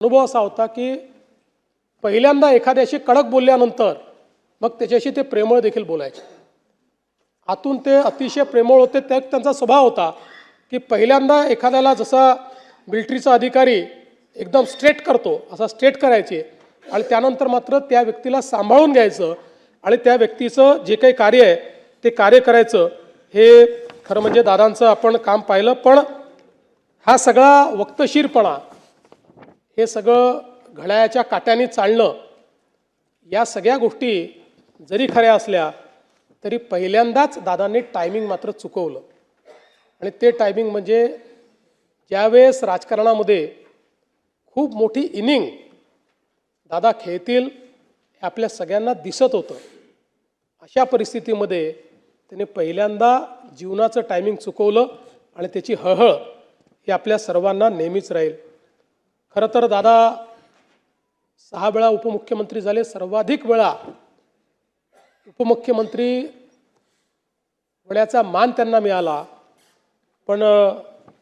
अनुभव असा होता की पहिल्यांदा एखाद्याशी कडक बोलल्यानंतर मग त्याच्याशी ते प्रेमळ देखील बोलायचे. आतून ते अतिशय प्रेमळ होते. त्यांचा स्वभाव होता की पहिल्यांदा एखाद्याला जसा मिलिटरीचा अधिकारी एकदम स्ट्रेट करतो असा स्ट्रेट करायचे आणि त्यानंतर मात्र त्या व्यक्तीला सांभाळून घ्यायचं आणि त्या व्यक्तीचं जे काही कार्य आहे ते कार्य करायचं. हे खरं म्हणजे दादांचं आपण काम पाहिलं. पण हा सगळा वक्तशीरपणा, हे सगळं घड्याळाच्या काट्याने चालणं, या सगळ्या गोष्टी जरी खऱ्या असल्या तरी पहिल्यांदाच दादांनी टायमिंग मात्र चुकवलं. आणि ते टायमिंग म्हणजे ज्यावेळेस राजकारणामध्ये खूप मोठी इनिंग दादा खेळतील हे आपल्या सगळ्यांना दिसत होतं. अशा परिस्थितीमध्ये त्याने पहिल्यांदा जीवनाचं टायमिंग चुकवलं आणि त्याची हळहळ ही आपल्या सर्वांना नेहमीच राहील. खरं तर दादा 6 वेळा उपमुख्यमंत्री झाले. सर्वाधिक वेळा उपमुख्यमंत्री होण्याचा मान त्यांना मिळाला. पण